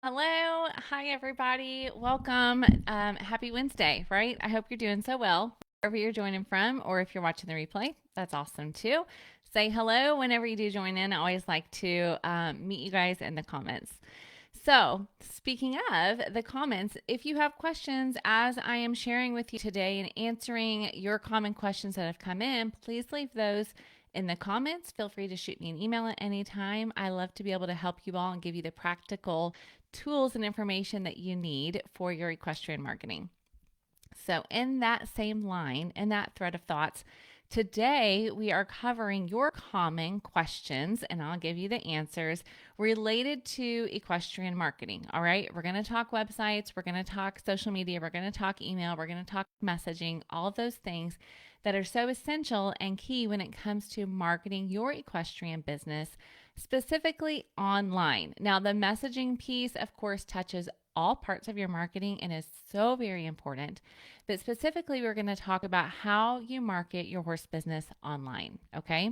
Hello. Hi, everybody. Welcome. Happy Wednesday, right? I hope you're doing so well wherever you're joining from, or if you're watching the replay, that's awesome too. Say hello whenever you do join in. I always like to meet you guys in the comments. So, speaking of the comments, if you have questions as I am sharing with you today and answering your common questions that have come in, please leave those in the comments. Feel free to shoot me an email at any time. I love to be able to help you all and give you the practical tools and information that you need for your equestrian marketing. So, in that same line, in that thread of thoughts, today we are covering your common questions, and I'll give you the answers related to equestrian marketing. All right, we're going to talk websites, we're going to talk social media, we're going to talk email, we're going to talk messaging, all of those things that are so essential and key when it comes to marketing your equestrian business, specifically online. Now, the messaging piece, of course, touches all parts of your marketing and is so very important. But specifically, we're going to talk about how you market your horse business online. Okay.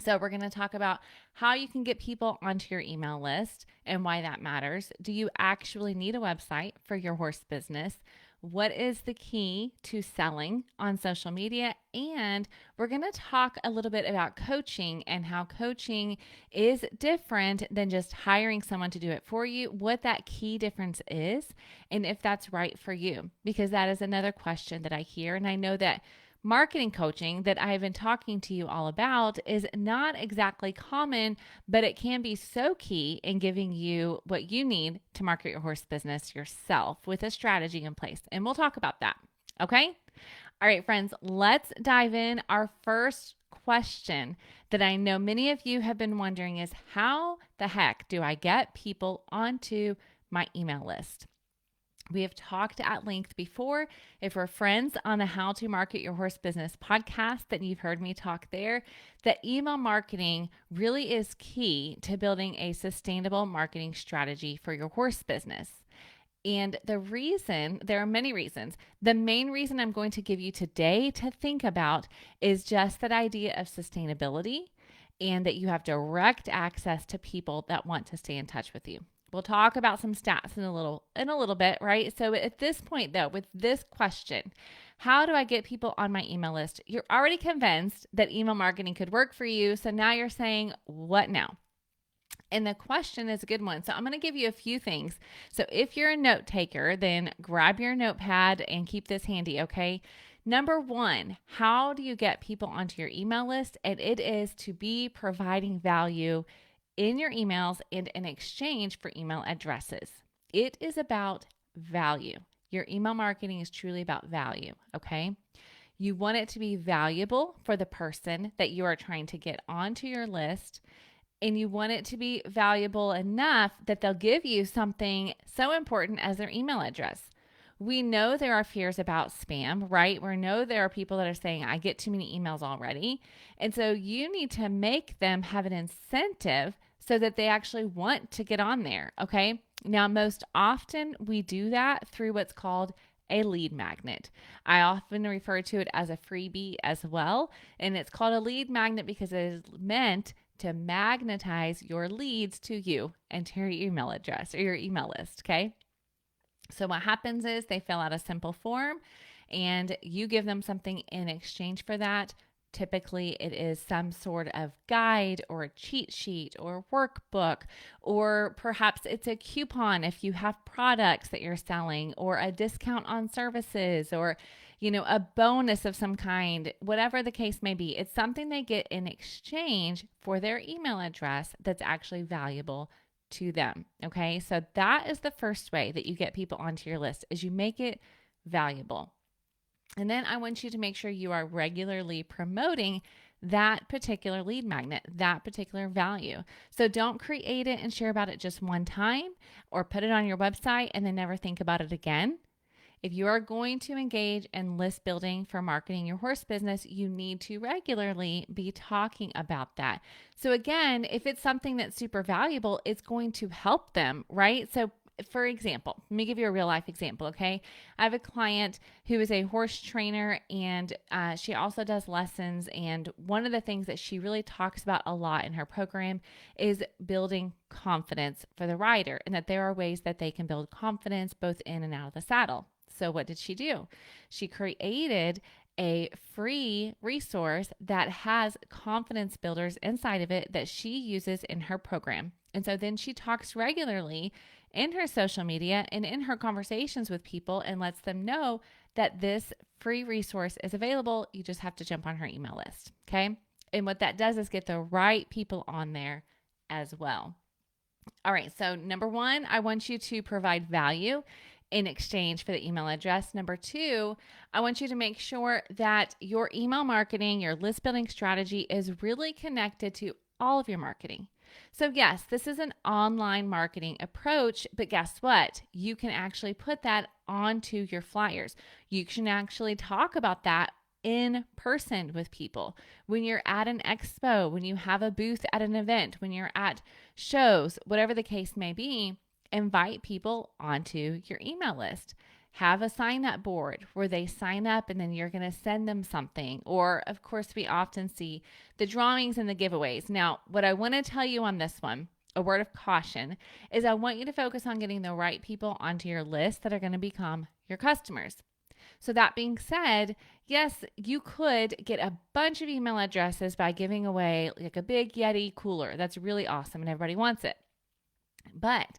So, we're going to talk about how you can get people onto your email list and why that matters. Do you actually need a website for your horse business? What is the key to selling on social media? And we're going to talk a little bit about coaching and how coaching is different than just hiring someone to do it for you, what that key difference is, and if that's right for you, because that is another question that I hear. And I know that marketing coaching that I've been talking to you all about is not exactly common, but it can be so key in giving you what you need to market your horse business yourself with a strategy in place. And we'll talk about that. Okay. All right, friends, let's dive in. Our first question that I know many of you have been wondering is how the heck do I get people onto my email list? We have talked at length before. If we're friends on the How to Market Your Horse Business podcast, then you've heard me talk there, that email marketing really is key to building a sustainable marketing strategy for your horse business. And the reason, there are many reasons. The main reason I'm going to give you today to think about is just that idea of sustainability and that you have direct access to people that want to stay in touch with you. We'll talk about some stats in a little bit, right? So at this point though, with this question, how do I get people on my email list? You're already convinced that email marketing could work for you. So now you're saying, what now? And the question is a good one. So I'm going to give you a few things. So if you're a note taker, then grab your notepad and keep this handy, okay? Number one, how do you get people onto your email list? And it is to be providing value in your emails and in exchange for email addresses. It is about value. Your email marketing is truly about value, okay? You want it to be valuable for the person that you are trying to get onto your list, and you want it to be valuable enough that they'll give you something so important as their email address. We know there are fears about spam, right? We know there are people that are saying, I get too many emails already. And so you need to make them have an incentive so that they actually want to get on there, okay? Now, most often we do that through what's called a lead magnet. I often refer to it as a freebie as well. And it's called a lead magnet because it is meant to magnetize your leads to you and to your email address or your email list, okay? So what happens is they fill out a simple form and you give them something in exchange for that. Typically, it is some sort of guide or a cheat sheet or workbook, or perhaps it's a coupon if you have products that you're selling, or a discount on services, or a bonus of some kind, whatever the case may be. It's something they get in exchange for their email address that's actually valuable to them. Okay, so that is the first way that you get people onto your list, is you make it valuable. And then I want you to make sure you are regularly promoting that particular lead magnet, that particular value. So don't create it and share about it just one time or put it on your website and then never think about it again. If you are going to engage in list building for marketing your horse business, you need to regularly be talking about that. So again, if it's something that's super valuable, it's going to help them, right? So for example, let me give you a real life example, okay? I have a client who is a horse trainer, and she also does lessons. And one of the things that she really talks about a lot in her program is building confidence for the rider, and that there are ways that they can build confidence both in and out of the saddle. So what did she do? She created a free resource that has confidence builders inside of it that she uses in her program. And so then she talks regularly in her social media and in her conversations with people and lets them know that this free resource is available. You just have to jump on her email list. Okay. And what that does is get the right people on there as well. All right. So number one, I want you to provide value in exchange for the email address. Number two, I want you to make sure that your email marketing, your list building strategy is really connected to all of your marketing. So yes, this is an online marketing approach, but guess what? You can actually put that onto your flyers. You can actually talk about that in person with people. When you're at an expo, when you have a booth at an event, when you're at shows, whatever the case may be, invite people onto your email list. Have a sign up board where they sign up and then you're going to send them something. Or, of course, we often see the drawings and the giveaways. Now, what I want to tell you on this one, a word of caution, is I want you to focus on getting the right people onto your list that are going to become your customers. So that being said, yes, you could get a bunch of email addresses by giving away like a big Yeti cooler. That's really awesome and everybody wants it. But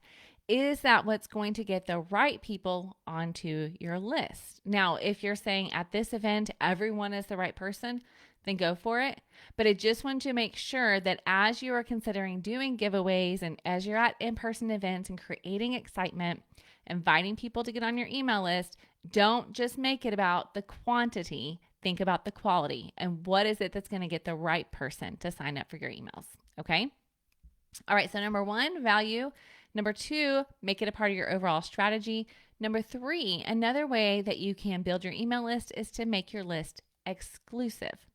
is that what's going to get the right people onto your list? Now, if you're saying at this event, everyone is the right person, then go for it. But I just want to make sure that as you are considering doing giveaways and as you're at in-person events and creating excitement, inviting people to get on your email list, don't just make it about the quantity. Think about the quality and what is it that's going to get the right person to sign up for your emails. Okay. All right. So number one, value. Number two, make it a part of your overall strategy. Number three, another way that you can build your email list is to make your list exclusive.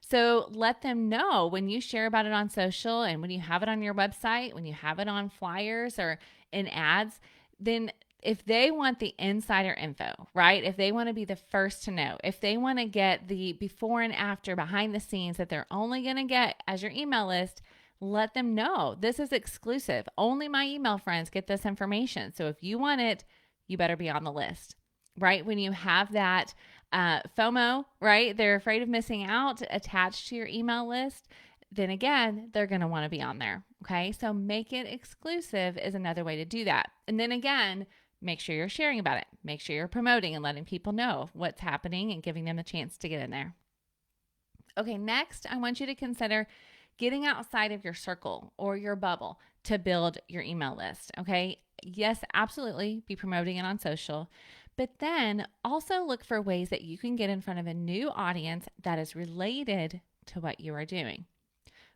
So let them know when you share about it on social and when you have it on your website, when you have it on flyers or in ads, then if they want the insider info, right? If they want to be the first to know, if they want to get the before and after behind the scenes that they're only going to get as your email list, let them know this is exclusive. Only my email friends get this information. So if you want it, you better be on the list, right? When you have that FOMO, right? They're afraid of missing out attached to your email list. Then again, they're going to want to be on there. Okay. So make it exclusive is another way to do that. And then again, make sure you're sharing about it. Make sure you're promoting and letting people know what's happening and giving them a chance to get in there. Okay. Next, I want you to consider getting outside of your circle or your bubble to build your email list. Okay. Yes, absolutely. Be promoting it on social, but then also look for ways that you can get in front of a new audience that is related to what you are doing.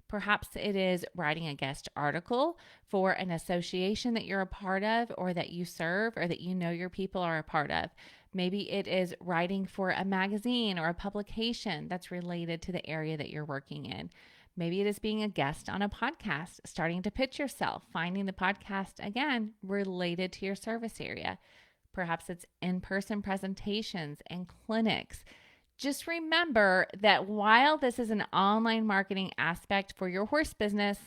Perhaps it is writing a guest article for an association that you're a part of or that you serve or that you know your people are a part of. Maybe it is writing for a magazine or a publication that's related to the area that you're working in. Maybe it is being a guest on a podcast, starting to pitch yourself, finding the podcast, again, related to your service area. Perhaps it's in-person presentations and clinics. Just remember that while this is an online marketing aspect for your horse business,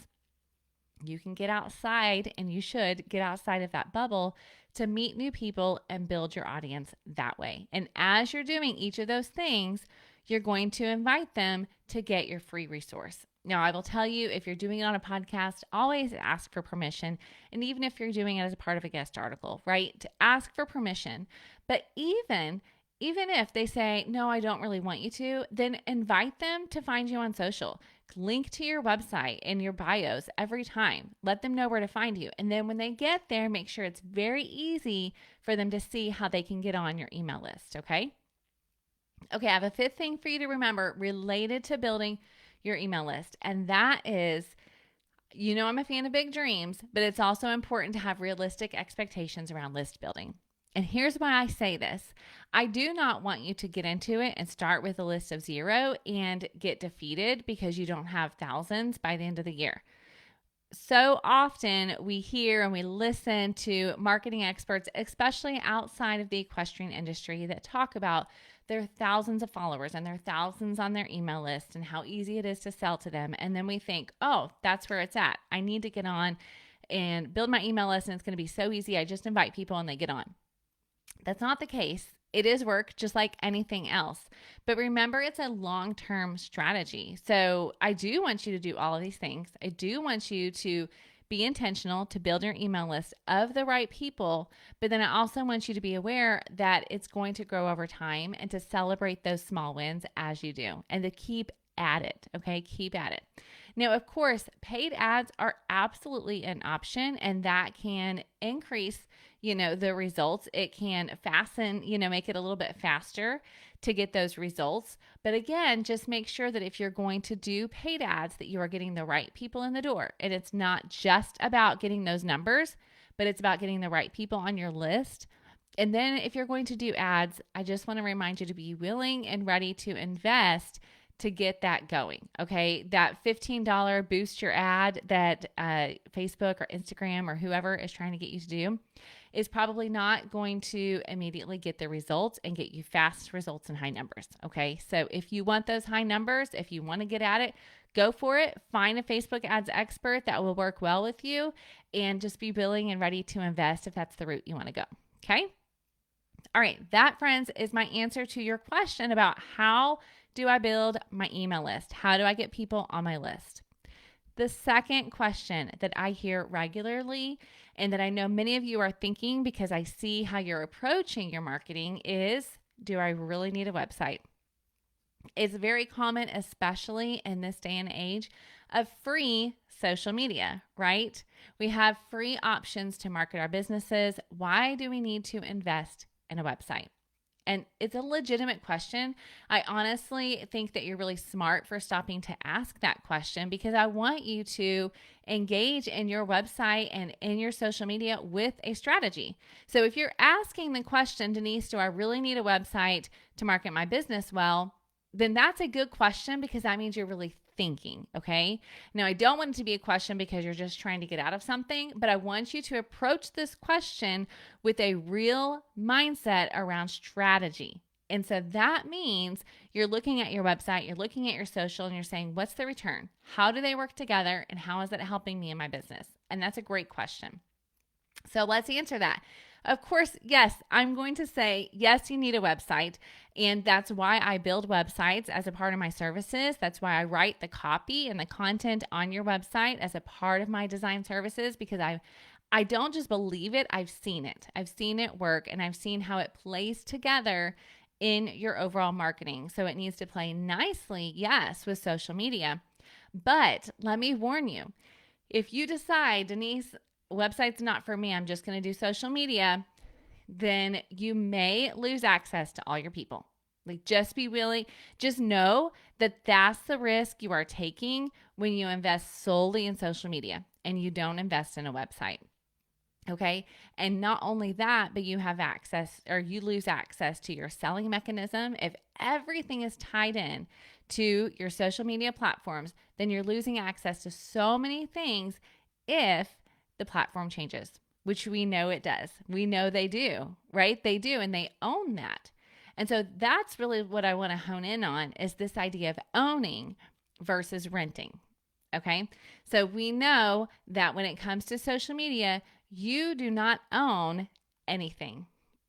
you can get outside and you should get outside of that bubble to meet new people and build your audience that way. And as you're doing each of those things, you're going to invite them to get your free resource. Now, I will tell you, if you're doing it on a podcast, always ask for permission. And even if you're doing it as a part of a guest article, right, to ask for permission. But even if they say, no, I don't really want you to, then invite them to find you on social. Link to your website and your bios every time. Let them know where to find you. And then when they get there, make sure it's very easy for them to see how they can get on your email list, okay? Okay, I have a fifth thing for you to remember related to building your email list. And that is, I'm a fan of big dreams, but it's also important to have realistic expectations around list building. And here's why I say this. I do not want you to get into it and start with a list of 0 and get defeated because you don't have thousands by the end of the year. So often we hear and we listen to marketing experts, especially outside of the equestrian industry, that talk about their thousands of followers and their thousands on their email list and how easy it is to sell to them. And then we think, oh, that's where it's at. I need to get on and build my email list, and it's going to be so easy. I just invite people and they get on. That's not the case. It is work just like anything else. But remember, it's a long-term strategy. So I do want you to do all of these things. I do want you to be intentional to build your email list of the right people. But then I also want you to be aware that it's going to grow over time and to celebrate those small wins as you do and to keep at it. Okay. Keep at it. Now, of course, paid ads are absolutely an option, and that can increase, the results. It can fasten, make it a little bit faster to get those results. But again, just make sure that if you're going to do paid ads, that you are getting the right people in the door. And it's not just about getting those numbers, but it's about getting the right people on your list. And then if you're going to do ads, I just want to remind you to be willing and ready to invest to get that going. Okay. That $15 boost your ad that Facebook or Instagram or whoever is trying to get you to do is probably not going to immediately get the results and get you fast results and high numbers. Okay. So if you want those high numbers, if you want to get at it, go for it. Find a Facebook ads expert that will work well with you, and just be willing and ready to invest if that's the route you want to go. Okay. All right. That, friends, is my answer to your question about how do I build my email list? How do I get people on my list? The second question that I hear regularly, and that I know many of you are thinking because I see how you're approaching your marketing, is, do I really need a website? It's very common, especially in this day and age of free social media, right? We have free options to market our businesses. Why do we need to invest in a website? And it's a legitimate question. I honestly think that you're really smart for stopping to ask that question, because I want you to engage in your website and in your social media with a strategy. So if you're asking the question, Denise, do I really need a website to market my business well? Then that's a good question, because that means you're really thinking. Okay. Now, I don't want it to be a question because you're just trying to get out of something, but I want you to approach this question with a real mindset around strategy. And so that means you're looking at your website, you're looking at your social, and you're saying, what's the return? How do they work together? And how is it helping me in my business? And that's a great question. So let's answer that. Of course, yes, I'm going to say, yes, you need a website. And that's why I build websites as a part of my services. That's why I write the copy and the content on your website as a part of my design services, because I don't just believe it. I've seen it. I've seen it work, and I've seen how it plays together in your overall marketing. So it needs to play nicely, yes, with social media. But let me warn you, if you decide, Denise, website's not for me, I'm just going to do social media, then you may lose access to all your people. Like, just be willing, just know that that's the risk you are taking when you invest solely in social media and you don't invest in a website. Okay. And not only that, but you have access, or you lose access to your selling mechanism. If everything is tied in to your social media platforms, then you're losing access to so many things if the platform changes, which we know it does. We know they do, right? They do, and they own that. And so that's really what I want to hone in on, is this idea of owning versus renting. Okay. So we know that when it comes to social media, you do not own anything.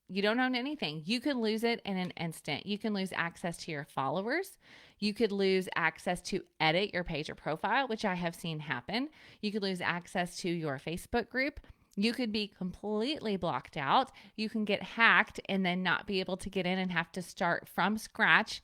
You don't own anything. You could lose it in an instant. You can lose access to your followers. You could lose access to edit your page or profile, which I have seen happen. You could lose access to your Facebook group. You could be completely blocked out. You can get hacked and then not be able to get in and have to start from scratch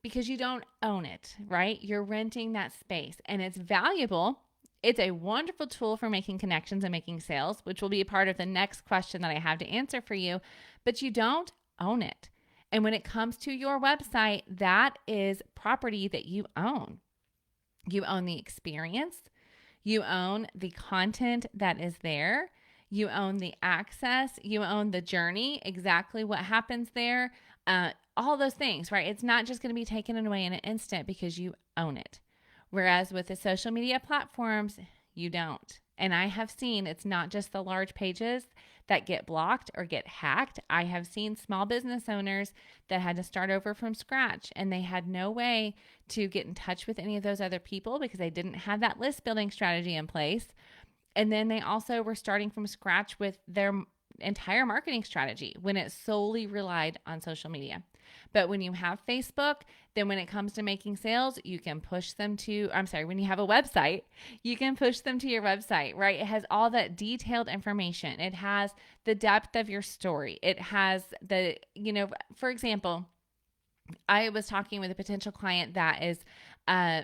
because you don't own it, right? You're renting that space, and it's valuable. It's a wonderful tool for making connections and making sales, which will be a part of the next question that I have to answer for you, but you don't own it. And when it comes to your website, that is property that you own. You own the experience. You own the content that is there. You own the access. You own the journey, exactly what happens there. All those things, right? It's not just going to be taken away in an instant because you own it. Whereas with the social media platforms, you don't. And I have seen it's not just the large pages that get blocked or get hacked. I have seen small business owners that had to start over from scratch, and they had no way to get in touch with any of those other people because they didn't have that list building strategy in place. And then they also were starting from scratch with their entire marketing strategy when it solely relied on social media. But when you have Facebook, then when it comes to making sales, you can push them to, when you have a website, you can push them to your website, right? It has all that detailed information. It has the depth of your story. It has the, for example, I was talking with a potential client that is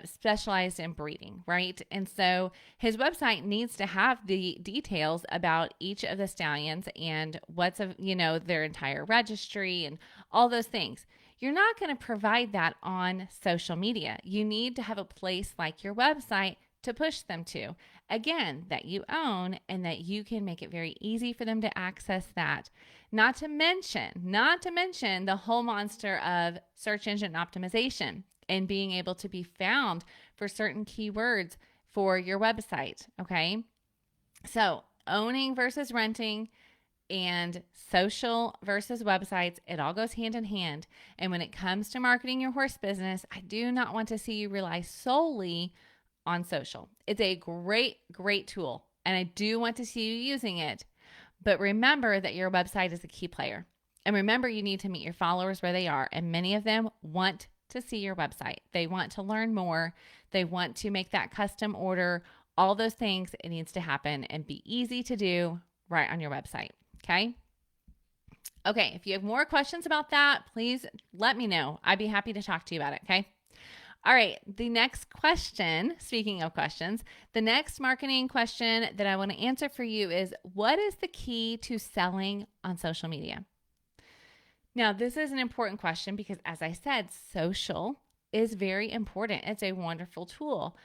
specialized in breeding, right? And so his website needs to have the details about each of the stallions and what's their entire registry and all those things. You're not going to provide that on social media. You need to have a place like your website to push them to. Again, that you own and that you can make it very easy for them to access that. Not to mention the whole monster of search engine optimization and being able to be found for certain keywords for your website, okay? So owning versus renting and social versus websites, it all goes hand in hand. And when it comes to marketing your horse business, I do not want to see you rely solely on social. It's a great, great tool, and I do want to see you using it. But remember that your website is a key player. And remember, you need to meet your followers where they are. And many of them want to see your website. They want to learn more. They want to make that custom order. All those things, it needs to happen and be easy to do right on your website. Okay? Okay, if you have more questions about that, please let me know. I'd be happy to talk to you about it, okay? All right, the next question, speaking of questions, the next marketing question that I want to answer for you is, what is the key to selling on social media? Now, this is an important question because, as I said, social is very important. It's a wonderful tool.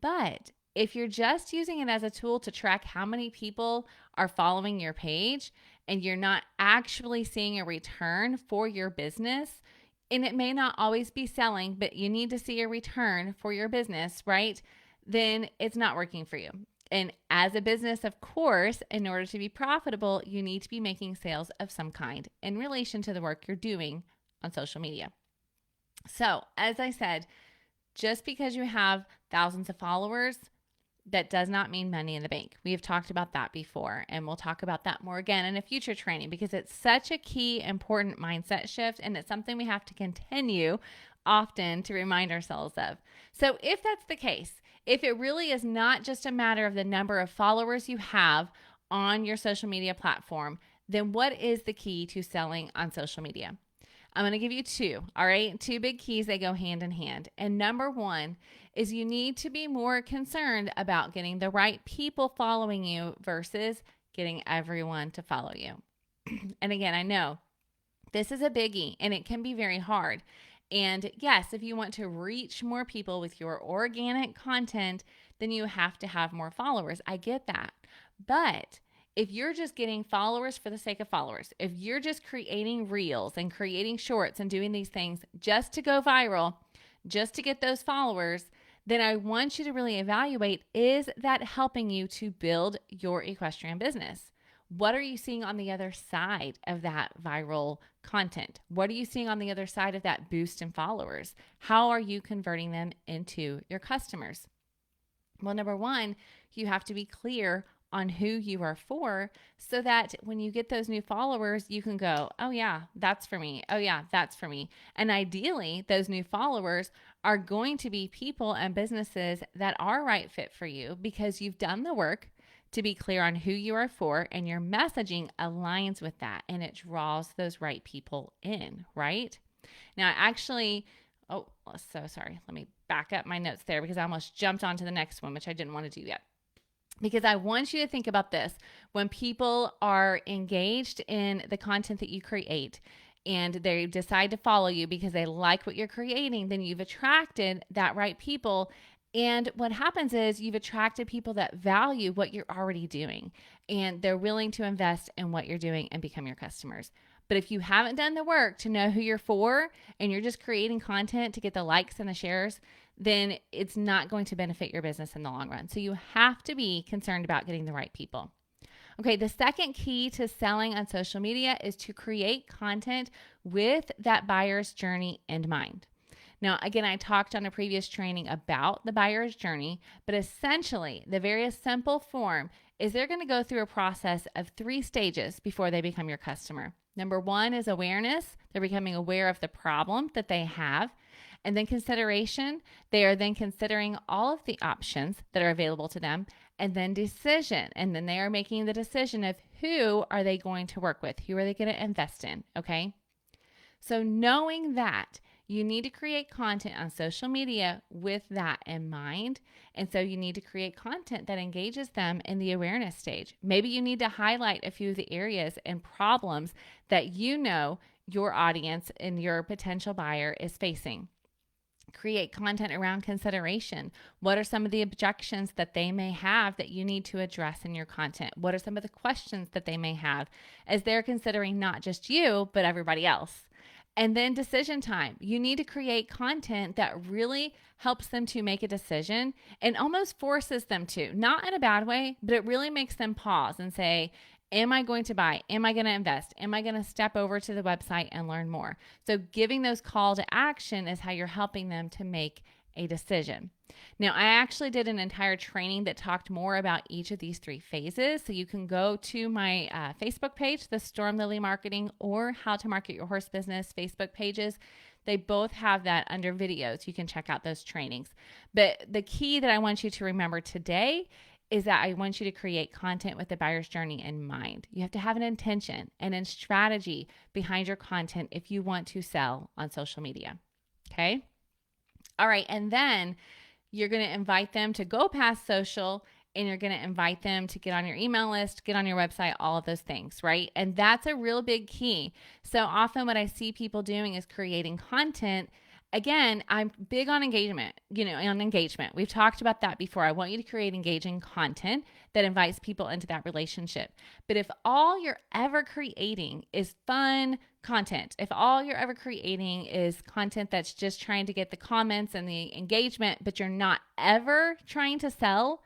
But if you're just using it as a tool to track how many people are following your page and you're not actually seeing a return for your business, and it may not always be selling, but you need to see a return for your business, right? Then it's not working for you. And as a business, of course, in order to be profitable, you need to be making sales of some kind in relation to the work you're doing on social media. So, as I said, just because you have thousands of followers, that does not mean money in the bank. We have talked about that before, and we'll talk about that more again in a future training because it's such a key, important mindset shift, and it's something we have to continue often to remind ourselves of. So if that's the case, if it really is not just a matter of the number of followers you have on your social media platform, then what is the key to selling on social media? I'm going to give you two, all right? Two big keys that go hand in hand. And number one is you need to be more concerned about getting the right people following you versus getting everyone to follow you. And again, I know this is a biggie and it can be very hard. And yes, if you want to reach more people with your organic content, then you have to have more followers. I get that. But if you're just getting followers for the sake of followers, if you're just creating reels and creating shorts and doing these things just to go viral, just to get those followers, then I want you to really evaluate, is that helping you to build your equestrian business? What are you seeing on the other side of that viral content? What are you seeing on the other side of that boost in followers? How are you converting them into your customers? Well, number one, you have to be clear on who you are for so that when you get those new followers, you can go, oh yeah, that's for me. Oh yeah, that's for me. And ideally, those new followers are going to be people and businesses that are right fit for you because you've done the work to be clear on who you are for and your messaging aligns with that and it draws those right people in, right? Now, actually, so sorry. Let me back up my notes there because I almost jumped onto the next one, which I didn't want to do yet. Because I want you to think about this. When people are engaged in the content that you create and they decide to follow you because they like what you're creating, then you've attracted that right people. And what happens is you've attracted people that value what you're already doing and they're willing to invest in what you're doing and become your customers. But if you haven't done the work to know who you're for and you're just creating content to get the likes and the shares, then it's not going to benefit your business in the long run. So you have to be concerned about getting the right people. Okay, the second key to selling on social media is to create content with that buyer's journey in mind. Now, again, I talked on a previous training about the buyer's journey, but essentially the very simple form is they're going to go through a process of 3 stages before they become your customer. Number 1 is awareness. They're becoming aware of the problem that they have. And then consideration, they are then considering all of the options that are available to them. And then decision, and then they are making the decision of who are they going to work with, who are they going to invest in, okay? So knowing that, you need to create content on social media with that in mind. And so you need to create content that engages them in the awareness stage. Maybe you need to highlight a few of the areas and problems that you know your audience and your potential buyer is facing. Create content around consideration. What are some of the objections that they may have that you need to address in your content? What are some of the questions that they may have as they're considering not just you, but everybody else? And then decision time. You need to create content that really helps them to make a decision and almost forces them to, not in a bad way, but it really makes them pause and say, am I going to buy? Am I going to invest? Am I going to step over to the website and learn more? So giving those call to action is how you're helping them to make a decision. Now, I actually did an entire training that talked more about each of these 3 phases. So you can go to my Facebook page, the Storm Lily Marketing or How to Market Your Horse Business Facebook pages. They both have that under videos. You can check out those trainings. But the key that I want you to remember today is that I want you to create content with the buyer's journey in mind. You have to have an intention and a strategy behind your content if you want to sell on social media. Okay? All right. And then you're going to invite them to go past social and you're going to invite them to get on your email list, get on your website, all of those things, right? And that's a real big key. So often what I see people doing is creating content. Again, I'm big on engagement, on engagement. We've talked about that before. I want you to create engaging content that invites people into that relationship. But if all you're ever creating is fun content, if all you're ever creating is content that's just trying to get the comments and the engagement, but you're not ever trying to sell,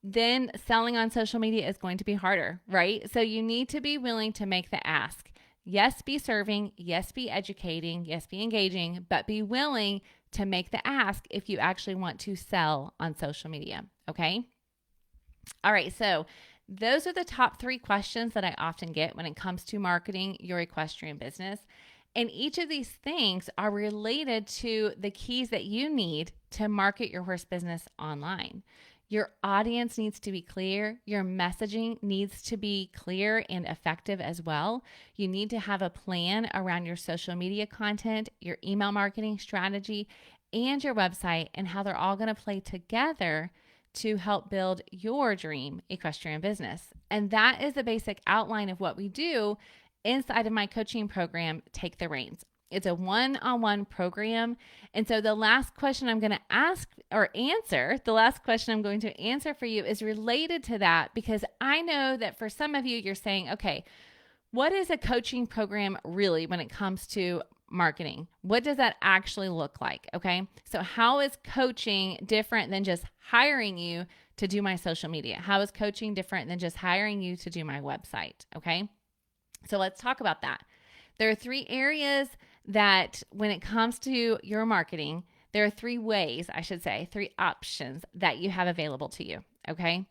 then selling on social media is going to be harder, right? So you need to be willing to make the ask. Yes, be serving. Yes, be educating. Yes, be engaging, but be willing to make the ask if you actually want to sell on social media. Okay. All right. So those are the top 3 questions that I often get when it comes to marketing your equestrian business. And each of these things are related to the keys that you need to market your horse business online. Your audience needs to be clear. Your messaging needs to be clear and effective as well. You need to have a plan around your social media content, your email marketing strategy, and your website, and how they're all going to play together to help build your dream equestrian business. And that is the basic outline of what we do inside of my coaching program, Take the Reins. It's a one-on-one program. And so the last question I'm going to answer for you is related to that, because I know that for some of you, you're saying, okay, what is a coaching program really when it comes to marketing? What does that actually look like? Okay. So how is coaching different than just hiring you to do my social media? How is coaching different than just hiring you to do my website? Okay. So let's talk about that. There are 3 areas that when it comes to your marketing, there are 3 ways, 3 options that you have available to you. Okay.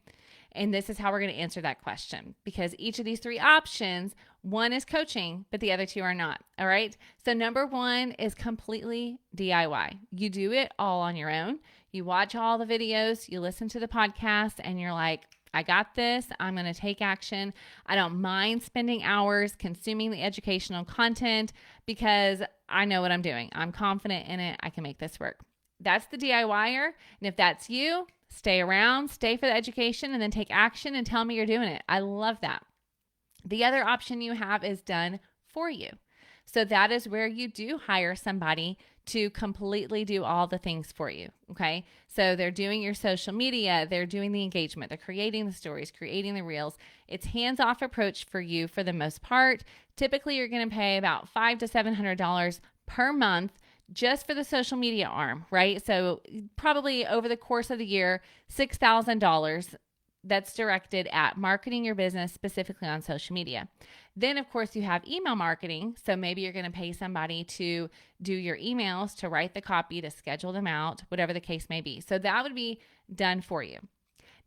And this is how we're going to answer that question, because each of these 3 options, one is coaching, but the other 2 are not. All right. So number 1 is completely DIY. You do it all on your own. You watch all the videos, you listen to the podcast, and you're like, I got this. I'm going to take action. I don't mind spending hours consuming the educational content because I know what I'm doing. I'm confident in it. I can make this work. That's the DIYer. And if that's you, stay around, stay for the education, and then take action and tell me you're doing it. I love that. The other option you have is done for you. So that is where you do hire somebody to completely do all the things for you. Okay. So they're doing your social media, they're doing the engagement, they're creating the stories, creating the reels. It's hands-off approach for you for the most part. Typically, you're going to pay about $500 to $700 per month just for the social media arm, right? So probably over the course of the year, $6,000 that's directed at marketing your business specifically on social media. Then, of course, you have email marketing. So maybe you're going to pay somebody to do your emails, to write the copy, to schedule them out, whatever the case may be. So that would be done for you.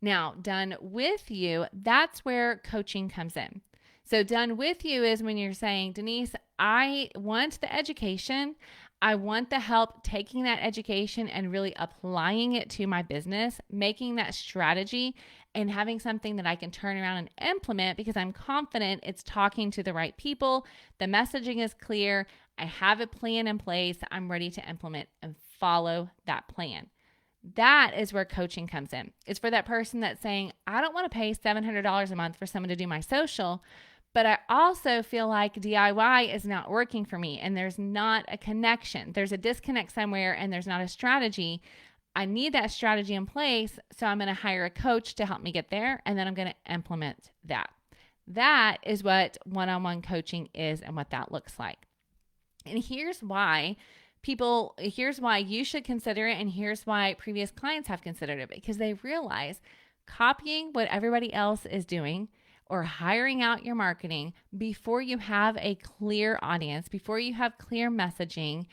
Now, done with you, that's where coaching comes in. So done with you is when you're saying, Denise, I want the education. I want the help taking that education and really applying it to my business, making that strategy and having something that I can turn around and implement because I'm confident it's talking to the right people. The messaging is clear. I have a plan in place. I'm ready to implement and follow that plan. That is where coaching comes in. It's for that person that's saying, I don't want to pay $700 a month for someone to do my social, but I also feel like DIY is not working for me and there's not a connection. There's a disconnect somewhere and there's not a strategy. I need that strategy in place, so I'm going to hire a coach to help me get there, and then I'm going to implement that. That is what one-on-one coaching is and what that looks like. And here's why you should consider it, and here's why previous clients have considered it, because they realize copying what everybody else is doing or hiring out your marketing before you have a clear audience, before you have clear messaging,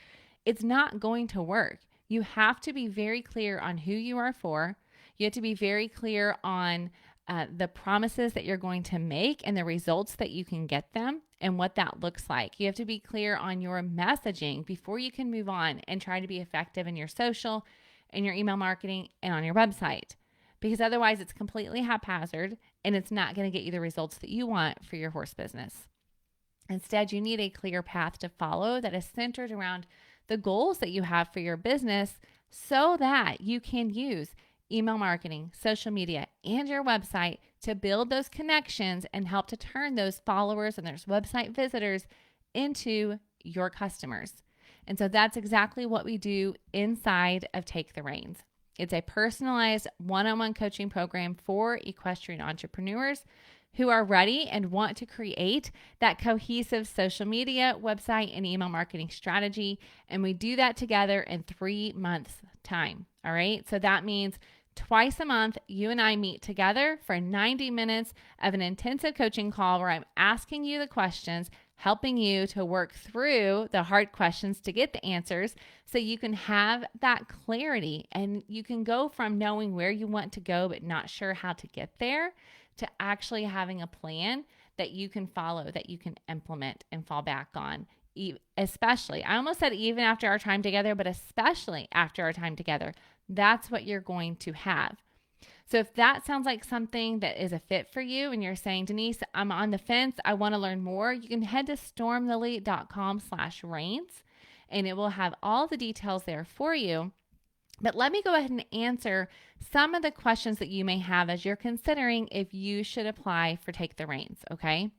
it's not going to work. You have to be very clear on who you are for. You have to be very clear on the promises that you're going to make and the results that you can get them and what that looks like. You have to be clear on your messaging before you can move on and try to be effective in your social, in your email marketing, and on your website. Because otherwise it's completely haphazard and it's not going to get you the results that you want for your horse business. Instead, you need a clear path to follow that is centered around the goals that you have for your business so that you can use email marketing, social media, and your website to build those connections and help to turn those followers and those website visitors into your customers. And so that's exactly what we do inside of Take the Reins. It's a personalized one-on-one coaching program for equestrian entrepreneurs who are ready and want to create that cohesive social media, website, and email marketing strategy. And we do that together in 3 months' time. All right. So that means twice a month, you and I meet together for 90 minutes of an intensive coaching call where I'm asking you the questions, helping you to work through the hard questions to get the answers so you can have that clarity and you can go from knowing where you want to go but not sure how to get there to actually having a plan that you can follow, that you can implement and fall back on. Especially, I almost said even after our time together, but especially after our time together, that's what you're going to have. So if that sounds like something that is a fit for you and you're saying, Denise, I'm on the fence, I want to learn more, you can head to stormlily.com/reins and it will have all the details there for you. But let me go ahead and answer some of the questions that you may have as you're considering if you should apply for Take the Reins, okay?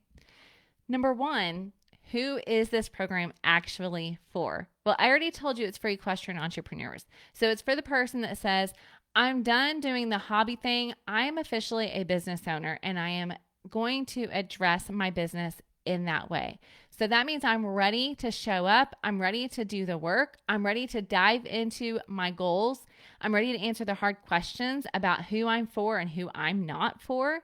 Number one, who is this program actually for? Well, I already told you it's for equestrian entrepreneurs. So it's for the person that says, I'm done doing the hobby thing. I am officially a business owner and I am going to address my business in that way. So that means I'm ready to show up. I'm ready to do the work. I'm ready to dive into my goals. I'm ready to answer the hard questions about who I'm for and who I'm not for.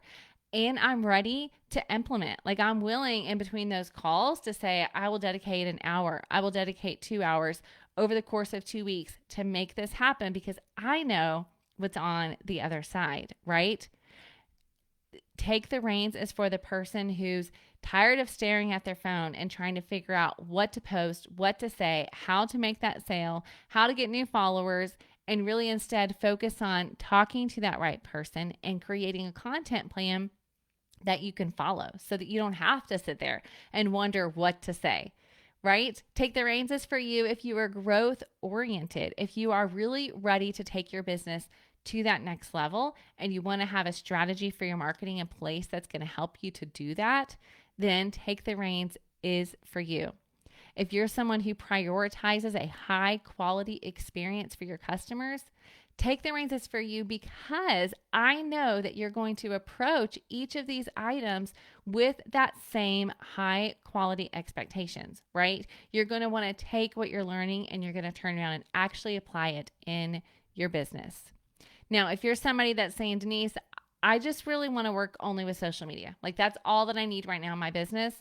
And I'm ready to implement. Like I'm willing in between those calls to say, I will dedicate an hour. I will dedicate 2 hours over the course of 2 weeks to make this happen because I know what's on the other side, right? Take the Reins is for the person who's tired of staring at their phone and trying to figure out what to post, what to say, how to make that sale, how to get new followers, and really instead focus on talking to that right person and creating a content plan that you can follow so that you don't have to sit there and wonder what to say, right? Take the Reins is for you if you are growth oriented, if you are really ready to take your business to that next level and you want to have a strategy for your marketing in place that's going to help you to do that, then Take the Reins is for you. if you're someone who prioritizes a high quality experience for your customers, take the reins is for you, because I know that you're going to approach each of these items with that same high quality expectations, right? You're going to want to take what you're learning and you're going to turn around and actually apply it in your business. Now, if you're somebody that's saying, Denise, I just really want to work only with social media, like that's all that I need right now in my business,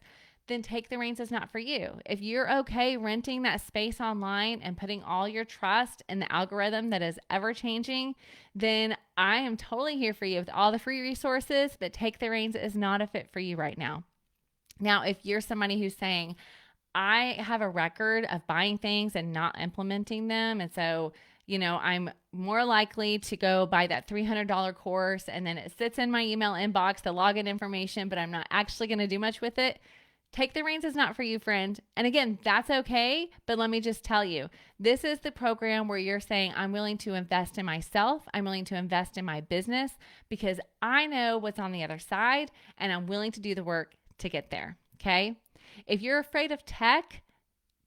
then take the reins is not for you. If you're okay renting that space online and putting all your trust in the algorithm that is ever changing, then I am totally here for you with all the free resources, but take the reins is not a fit for you right now. Now, if you're somebody who's saying, I have a record of buying things and not implementing them, and so I'm more likely to go buy that $300 course and then it sits in my email inbox, the login information, but I'm not actually going to do much with it. Take the reins is not for you, friend. And again, that's okay. But let me just tell you, this is the program where you're saying, I'm willing to invest in myself. I'm willing to invest in my business because I know what's on the other side and I'm willing to do the work to get there. Okay. If you're afraid of tech,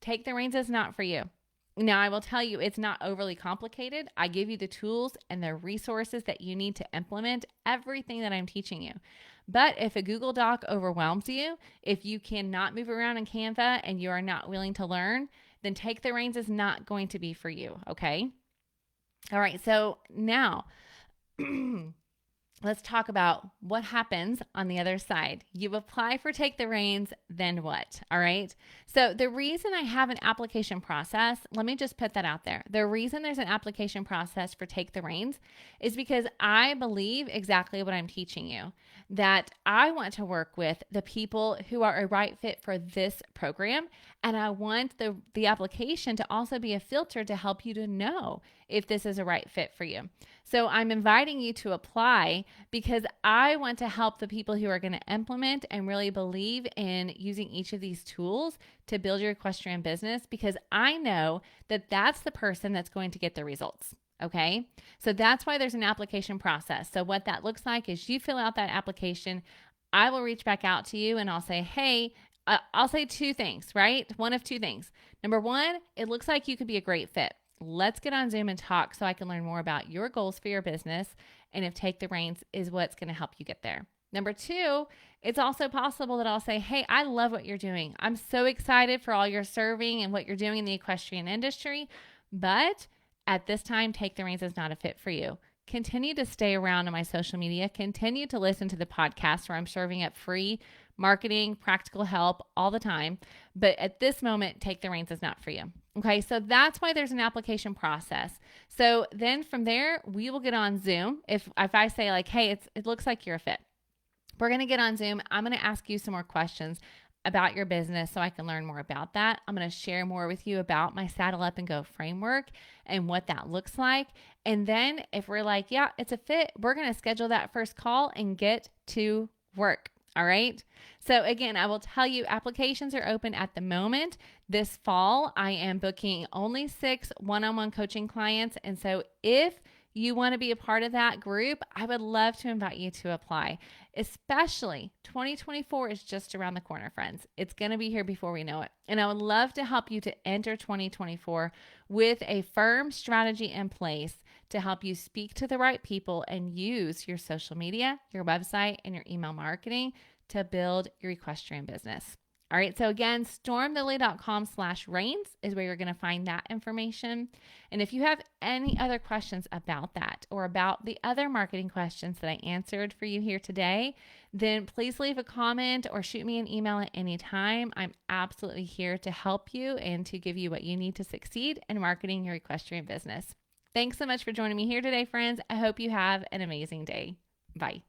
take the reins is not for you. Now, I will tell you, it's not overly complicated. I give you the tools and the resources that you need to implement everything that I'm teaching you. But if a Google Doc overwhelms you, if you cannot move around in Canva and you are not willing to learn, then take the reins is not going to be for you, okay? All right, so now let's talk about what happens on the other side. You apply for Take the Reins, then what? All right. So the reason I have an application process, let me just put that out there. The reason there's an application process for Take the Reins is because I believe exactly what I'm teaching you, that I want to work with the people who are a right fit for this program. And I want the application to also be a filter to help you to know if this is a right fit for you. So I'm inviting you to apply because I want to help the people who are going to implement and really believe in using each of these tools to build your equestrian business, because I know that that's the person that's going to get the results. Okay. So that's why there's an application process. So what that looks like is you fill out that application. I will reach back out to you and I'll say, hey, I'll say two things, right? One of two things. Number one, it looks like you could be a great fit. Let's get on Zoom and talk so I can learn more about your goals for your business and if Take the Reins is what's going to help you get there. Number two, it's also possible that I'll say, hey, I love what you're doing. I'm so excited for all your serving and what you're doing in the equestrian industry, but at this time, Take the Reins is not a fit for you. Continue to stay around on my social media. Continue to listen to the podcast where I'm serving up free marketing, practical help all the time. But at this moment, Take the Reins is not for you. Okay, so that's why there's an application process. So then from there, we will get on Zoom. If I say like, hey, it looks like you're a fit, we're going to get on Zoom. I'm going to ask you some more questions about your business so I can learn more about that. I'm going to share more with you about my Saddle Up and Go framework and what that looks like. And then if we're like, yeah, it's a fit, we're going to schedule that first call and get to work. All right. So again, I will tell you, applications are open at the moment. This fall, I am booking only 6 one-on-one coaching clients. And so if you want to be a part of that group, I would love to invite you to apply. Especially 2024 is just around the corner, friends. It's going to be here before we know it. And I would love to help you to enter 2024 with a firm strategy in place to help you speak to the right people and use your social media, your website, and your email marketing to build your equestrian business. All right. So again, stormlily.com/reins is where you're going to find that information. And if you have any other questions about that or about the other marketing questions that I answered for you here today, then please leave a comment or shoot me an email at any time. I'm absolutely here to help you and to give you what you need to succeed in marketing your equestrian business. Thanks so much for joining me here today, friends. I hope you have an amazing day. Bye.